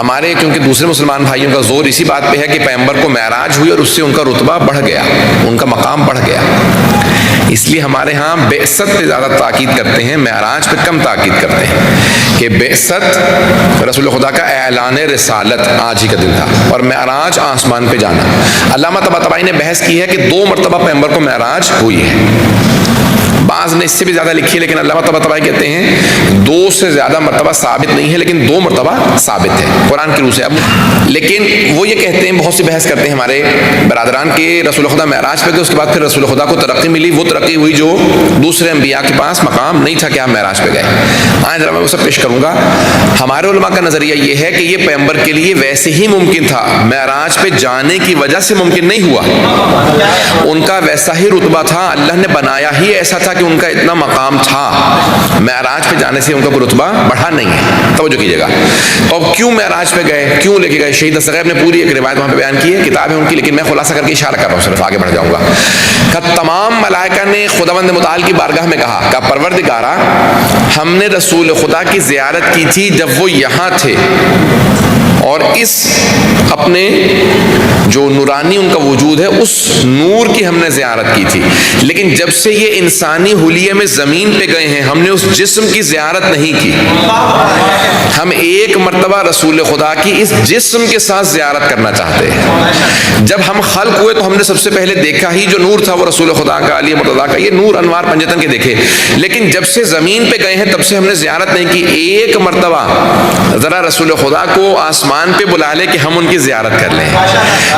ہمارے کیونکہ دوسرے مسلمان بھائیوں کا زور اسی بات پہ ہے کہ پیغمبر کو معراج ہوئی اور اس سے ان کا رتبہ بڑھ گیا، ان کا مقام بڑھ گیا، اس لیے ہمارے ہاں بعثت پہ زیادہ تاکید کرتے ہیں، معراج پہ کم تاکید کرتے ہیں کہ بعثت رسول خدا کا اعلان رسالت آج ہی کا دن تھا، اور معراج آسمان پہ جانا۔ علامہ طباطبائی نے بحث کی ہے کہ 2 مرتبہ پیغمبر کو معراج ہوئی ہے، بعض نے اس سے بھی زیادہ لکھی ہے، لیکن علامہ طباطبائی کہتے ہیں 2 سے زیادہ مرتبہ ثابت نہیں ہے، لیکن 2 مرتبہ ثابت ہے قرآن کی روح سے۔ اب لیکن وہ یہ کہتے ہیں، بہت سی بحث کرتے ہیں ہمارے برادران کہ رسول خدا معراج پہ گئے، اس کے بعد پھر رسول خدا کو ترقی ملی، وہ ترقی ہوئی جو دوسرے انبیاء کے پاس مقام نہیں تھا کہ آپ معراج پہ گئے۔ آج ذرا میں وہ سب پیش کروں گا۔ ہمارے علماء کا نظریہ یہ ہے کہ یہ پیغمبر کے لیے ویسے ہی ممکن تھا، معراج پہ جانے کی وجہ سے ممکن نہیں ہوا، ان کا ویسا ہی رتبہ تھا، اللہ نے بنایا ہی ایسا تھا کہ ان کا اتنا مقام تھا، معراج پہ جانے سے ان کا کوئی رتبہ بڑھا نہیں ہے۔ توجہ کیجیے گا۔ اور کیوں معراج پہ گئے، کیوں لے کے گئے؟ شہید الثغیب نے پوری ایک روایت وہاں پہ بیان کی ہے، کتاب ہے ان کی، لیکن میں خلاصہ کر کے اشارہ کر رہا ہوں، صرف آگے بڑھ جاؤں گا۔ کہ تمام ملائکہ نے خداوند متعال کی بارگاہ میں کہا کہ پروردگارا، ہم نے رسول خدا کی زیارت کی تھی جب وہ یہاں تھے، اور اس اپنے جو نورانی ان کا وجود ہے اس نور کی ہم نے زیارت کی تھی، لیکن جب سے یہ انسانی حلیے میں زمین پہ گئے ہیں ہم نے اس جسم کی زیارت نہیں کی۔ ہم ایک مرتبہ رسول خدا کی اس جسم کے ساتھ زیارت کرنا چاہتے ہیں۔ جب ہم خلق ہوئے تو ہم نے سب سے پہلے دیکھا ہی جو نور تھا وہ رسول خدا کا، علی مرتضیٰ کا، یہ نور انوار پنجتن کے دیکھے، لیکن جب سے زمین پہ گئے ہیں تب سے ہم نے زیارت نہیں کی۔ ایک مرتبہ ذرا رسول خدا کو آسمان پہ بلا لے کہ ہم ان کی زیارت کر لیں۔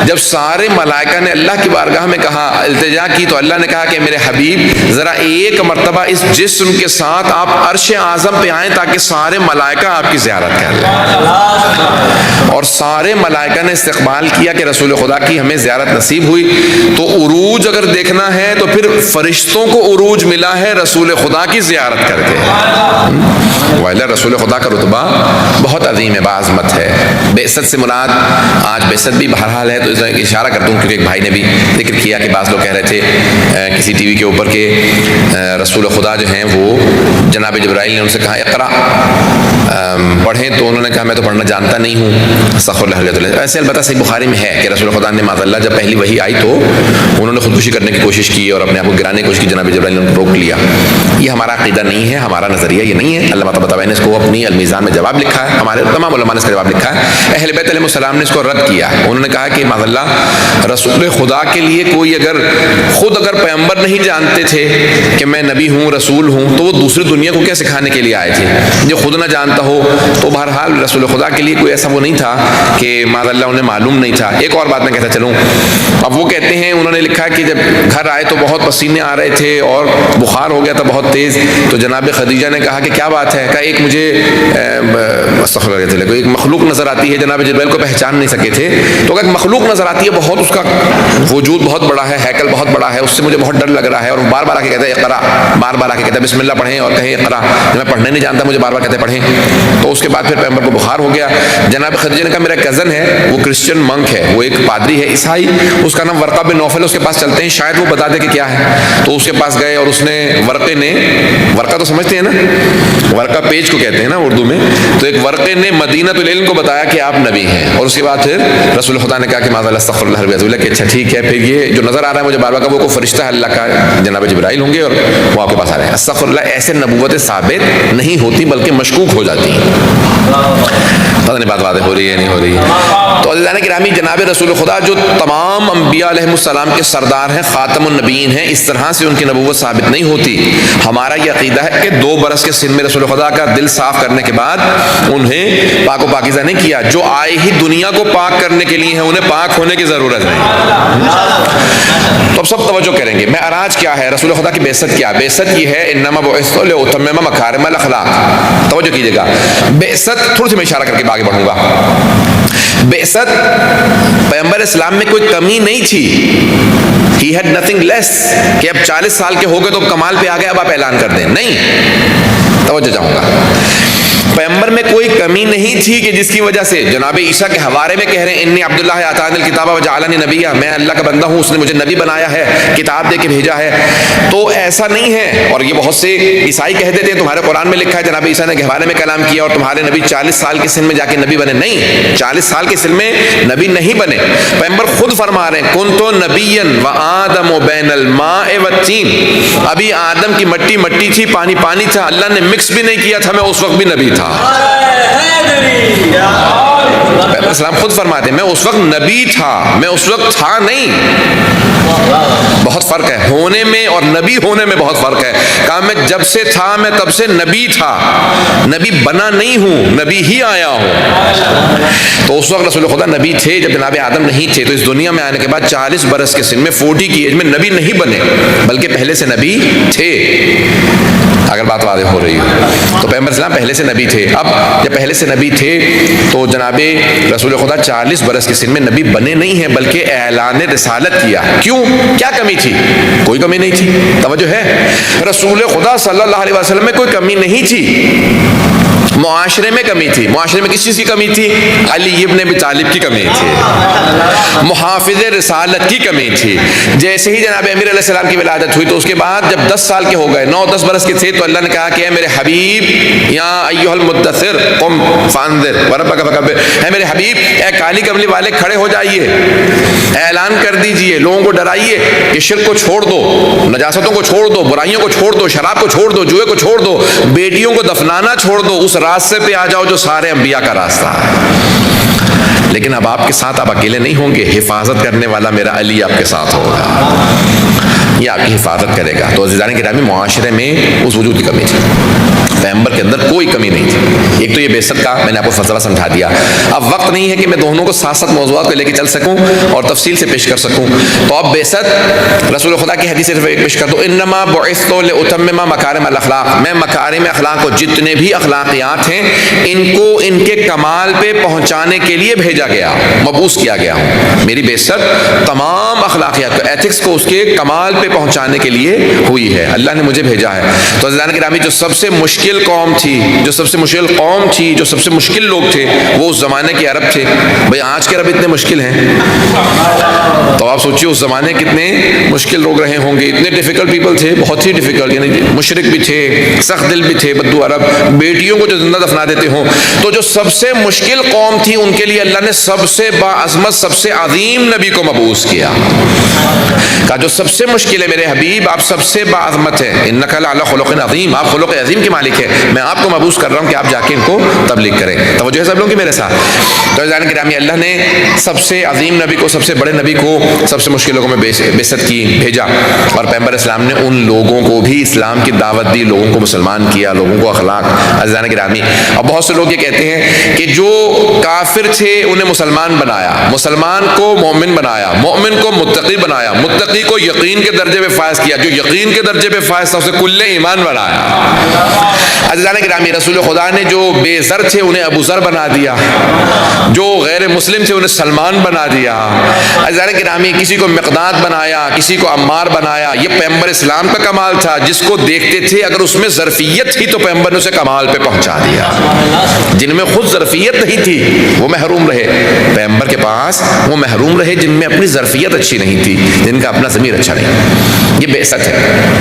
جب سارے ملائکہ نے اللہ کی بارگاہ میں کہا، التجا کی، تو اللہ نے کہا کہ میرے حبیب ذرا ایک مرتبہ اس جسم کے ساتھ آپ عرش اعظم پہ آئیں تاکہ سارے ملائکہ آپ کی زیارت کر لیں۔ اور سارے ملائکہ نے استقبال کیا کہ رسول خدا کی ہمیں زیارت نصیب ہوئی۔ تو عروج اگر دیکھنا ہے تو پھر فرشتوں کو عروج ملا ہے رسول خدا کی زیارت کر کے۔ وَإِلَى رسول خدا کا رتبہ بہت عظیم ہے، بعظمت ہے۔ بعثت سے مراد آج بعثت بھی بہرحال ہے، تو اس طرح اشارہ کرتا ہوں کیونکہ ایک بھائی نے بھی ذکر کیا کہ بعض لوگ کہہ رہے تھے کسی ٹی وی کے اوپر کہ رسول خدا جو ہیں وہ جناب جبرائیل نے ان سے کہا اقرا پڑھیں، تو انہوں نے کہا میں تو پڑھنا جانتا نہیں ہوں، استغفر اللہ علیہ وسلم۔ ایسے البتہ صحیح بخاری میں ہے کہ رسول خدا نے معاذ اللہ جب پہلی وحی آئی تو انہوں نے خودکشی کرنے کی کوشش کی اور اپنے آپ کو گرانے کی کوشش کی، جناب جبرائیل نے ان کو روک لیا۔ یہ ہمارا عقیدہ نہیں ہے، ہمارا نظریہ یہ نہیں ہے۔ علامہ طباطبائی نے اس کو اپنی المیزان میں جواب لکھا ہے، ہمارے تمام علماء نے اس کا جواب لکھا ہے۔ اہل بیت علیہ السلام نے اس کو رد کیا، انہوں نے کہا کہ معاذ اللہ رسول خدا کے لیے کوئی اگر پیغمبر نہیں جانتے تھے کہ میں نبی ہوں، رسول ہوں، تو وہ دوسری دنیا کو کیا سکھانے کے لیے آئے تھے؟ جو خود نہ جانتا ہو تو بہرحال رسول خدا کے لیے کوئی ایسا وہ نہیں تھا کہ معاذ اللہ انہیں معلوم نہیں تھا۔ ایک اور بات میں کہتا چلوں، اب وہ کہتے ہیں، انہوں نے لکھا کہ جب گھر آئے تو بہت پسینے آ رہے تھے اور بخار ہو گیا تھا بہت تیز، تو جناب خدیجہ نے کہا کہ کیا بات ہے؟ کہا ایک مجھے ایک مخلوق نظر آتی ہے، جناب جبرائیل کو پہچان نہیں سکے تھے، تو ایک مخلوق نظر آتی ہے، بہت اس کا وجود بہت بڑا ہے، ہیکل بہت بڑا ہے، اس سے مجھے بہت ڈر لگ رہا ہے، اور بار بار آ کے کہتا ہے اقرا، بار بار آ کے کہتا ہے بسم اللہ پڑھیں اور کہیں اقرا، میں پڑھنے نہیں جانتا، مجھے بار بار کہتے پڑھیں۔ تو اس کے بعد پھر پیغمبر کو بخار ہو گیا۔ جناب خدیجہ نے کہا میرا کزن ہے، وہ کرسچن منک ہے، وہ ایک پادری ہے عیسائی، اس کا نام ورقہ بن نوفل، اس کے پاس چلتے ہیں شاید وہ بتا دے کہ کیا ہے۔ تو اس کے پاس گئے اور اس نے ورقہ تو سمجھتے ہیں نا، ورقہ پیج کو کہتے ہیں نا اردو میں، تو ایک ورقے نے مدینۃ العلم کو بتایا کہ آپ نبی ہیں، اور اس کے بعد پھر رسول خدا نے کہا کہ معاذ اللہ استغفر اللہ رب العزت، کہ اچھا ٹھیک ہے، پھر یہ جو نظر آ رہا ہے مجھے بار بار کا وہ فرشتہ اللہ کا جناب جبرائیل ہوں گے اور وہ آپ کے پاس آ رہے ہیں۔ استغفر اللہ، ایسے نبوتیں ثابت نہیں ہوتی بلکہ مشکوک ہو جاتی ہیں۔ پتہ نہیں بات واضح ہو رہی ہے نہیں ہو رہی؟ تو اللہ نے گرامی جناب رسول خدا جو تمام انبیاء علیہ السلام کے سردار ہیں، خاتم النبیین ہیں، اس طرح سے ان کی نبوت ثابت نہیں ہوتی۔ ہمارا یہ عقیدہ ہے کہ 2 برس کے سن میں رسول خدا کا دل صاف کرنے کے بعد انہیں پاک و پاکیزہ نہیں کیا، جو آئے ہی دنیا کو پاک کرنے کے لیے ہیں، انہیں پاک ہونے کی ضرورت نہیں۔ تو اب سب توجہ کریں گے، معراج کیا ہے، رسول خدا کی بعثت کیا ہے؟ بعثت یہ ہے انما بعثت لاتمم مکارم الاخلاق۔ توجہ کیجیے گا، بعثت تھوڑی سی میں اشارہ کر کے آگے بڑھوں گا۔ بعثت پیغمبر اسلام میں کوئی کمی نہیں تھی، he had nothing less کہ اب 40 سال کے ہو گئے تو کمال پہ آ گئے اب آپ اعلان کر دیں، نہیں۔ توجہ چاہوں گا، پیغمبر میں کوئی کمی نہیں تھی کہ جس کی وجہ سے جناب عیسیٰ کے حوالے میں کہہ رہے ہیں انی عبداللہ آتانی الکتاب وجعلنی نبیا، میں اللہ کا بندہ ہوں، اس نے مجھے نبی بنایا ہے، کتاب دے کے بھیجا ہے. تو ایسا نہیں ہے. اور یہ بہت سے عیسائی کہہ دیتے ہیں تمہارے قرآن میں لکھا ہے جناب عیسیٰ نے حوالے میں کلام کیا اور تمہارے نبی 40 سال کے سن میں جا کے نبی بنے. نہیں، 40 سال کے سن میں نبی نہیں بنے. پیغمبر خود فرما رہے ہیں کنتو نبیا وآدم بین الماء والطین، ابھی آدم کی مٹی مٹی تھی، پانی پانی تھا، اللہ نے مکس بھی نہیں کیا تھا، میں اس وقت بھی نبی تھا. پیغمبر اسلام خود فرماتے ہیں میں اس وقت نبی تھا، میں اس وقت تھا نہیں. بہت فرق ہے ہونے میں اور نبی ہونے میں، بہت فرق ہے. کہا میں جب سے تھا میں تب سے نبی تھا، نبی بنا نہیں ہوں، نبی ہی آیا ہوں. تو اس وقت رسول خدا نبی تھے جب جناب آدم نہیں تھے. تو اس دنیا میں آنے کے بعد 40 برس کے سن میں 40 کی ایج میں نبی نہیں بنے، بلکہ پہلے سے نبی تھے. اگر بات واضح ہو رہی ہے تو پیغمبر اسلام پہلے سے نبی تھے. اب جب پہلے سے نبی تھے تو جناب رسول خدا 40 برس کے سن میں نبی بنے نہیں ہیں، بلکہ اعلان رسالت کیا. کیوں؟ کیا کمی تھی؟ کوئی کمی نہیں تھی. توجہ ہے، رسول خدا صلی اللہ علیہ وسلم میں کوئی کمی نہیں تھی. معاشرے میں کمی تھی. معاشرے میں کس چیز کی کمی تھی؟ علی ابن ابی طالب کی کمی تھی، محافظ رسالت کی کمی تھی. جیسے ہی جناب امیر علیہ السلام کی ولادت ہوئی تو اس کے بعد جب 10 سال کے ہو گئے، 9-10 برس کے تھے، تو اللہ نے کہا کہ اے میرے حبیب یا ایھا المدثر قم فانذر وربک فکبر، اے میرے حبیب، اے کالی کملی والے کھڑے ہو جائیے، اعلان کر دیجئے، لوگوں کو ڈرائیے کہ شرک کو چھوڑ دو، نجاستوں کو چھوڑ دو، برائیوں کو چھوڑ دو، شراب کو چھوڑ دو، جوئے کو چھوڑ دو، بیٹیوں کو دفنانا چھوڑ دو، اس راستے پہ آ جاؤ جو سارے انبیاء کا راستہ ہے. لیکن اب آپ کے ساتھ آپ اکیلے نہیں ہوں گے، حفاظت کرنے والا میرا علی آپ کے ساتھ ہوگا، یہ آپ کی حفاظت کرے گا. تو عزیزان گرامی، معاشرے میں اس وجود کی کمی تھی، پیغمبر کے اندر کوئی کمی نہیں تھی. ایک تو یہ بعثت کا میں نے آپ کو فلسفہ سمجھا دیا. اب وقت نہیں ہے کہ میں دونوں کو ساتھ ساتھ موضوعات کو لے کے چل سکوں اور تفصیل سے پیش کر سکوں. تو اب بعثت رسول خدا کی حدیث صرف ایک پیش کر دو، انما بعثت لاتمم مکارم الاخلاق، میں مکارم اخلاق کو، جتنے بھی اخلاقیات ہیں، ان کو ان کے کمال پہ پہنچانے کے لیے بھیجا گیا، مبعوث کیا گیا ہوں. میری بعثت تمام اخلاقیات کو، ایتھکس کو اس کے کمال پہ پہنچانے کے لیے ہوئی ہے، اللہ نے مجھے بھیجا ہے. تو عزیزان گرامی، جو سب سے مشکل قوم تھی، جو سب سے مشکل قوم تھی، جو سب سے مشکل لوگ تھے، وہ اس زمانے کے عرب تھے. بھئی آج کے عرب اتنے مشکل ہیں تو آپ سوچیے اس زمانے کتنے مشکل لوگ رہے ہوں گے. اتنے ڈیفیکلٹ پیپل تھے، بہت ہی ڈیفیکلٹ، یعنی مشرک بھی تھے، سخت دل بھی تھے، بدو عرب، بیٹیوں کو جو زندہ دفنا دیتے ہوں. تو جو سب سے مشکل قوم تھی ان کے لیے اللہ نے سب سے باعظمت، سب سے عظیم نبی کو مبعوث کیا. کہا جو سب سے مشکل ہے میرے حبیب، آپ سب سے باعظمت ہے، انک لعلی خلق عظیم، آپ خلق عظیم کے مالک ہے، میں آپ کو مبعوث کر رہا ہوں کہ آپ جا کے ان کو تبلیغ کریں. توجہ ہے سب لوگوں کی میرے ساتھ. تو عزیزان گرامی، اللہ نے سب سے عظیم نبی کو، سب سے بڑے نبی کو سب سے مشکل لوگوں میں بعثت کی، بھیجا. اور پیغمبر اسلام نے ان لوگوں کو بھی اسلام کی دعوت دی، لوگوں کو مسلمان کیا، لوگوں کو اخلاق. عزیزان گرامی، اب بہت سے لوگ یہ کہتے ہیں کہ جو کافر تھے انہیں مسلمان بنایا، مسلمان کو مومن بنایا، مومن کو متقی بنایا، متقی کو یقین کے درجے پہ فائز کیا، جو یقین کے درجے پہ فائز تھا اسے کل ایمان بنایا. عزیزان گرامی، رسول خدا نے جو بے زر تھے انہیں ابو ذر بنا دیا، جو غیر مسلم تھے انہیں سلمان بنا دیا. عزیزان گرامی، کسی کو مقداد بنایا، کسی کو عمار بنایا. یہ پیغمبر اسلام کا کمال تھا، جس کو دیکھتے تھے اگر اس میں ظرفیت تھی تو پیغمبر نے اسے کمال پہ پہنچا دیا. جن میں خود ظرفیت نہیں تھی وہ محروم رہے، پیغمبر کے پاس وہ محروم رہے جن میں اپنی ظرفیت اچھی نہیں تھی، جن کا اپنا ضمیر اچھا نہیں. یہ بعثت ہے.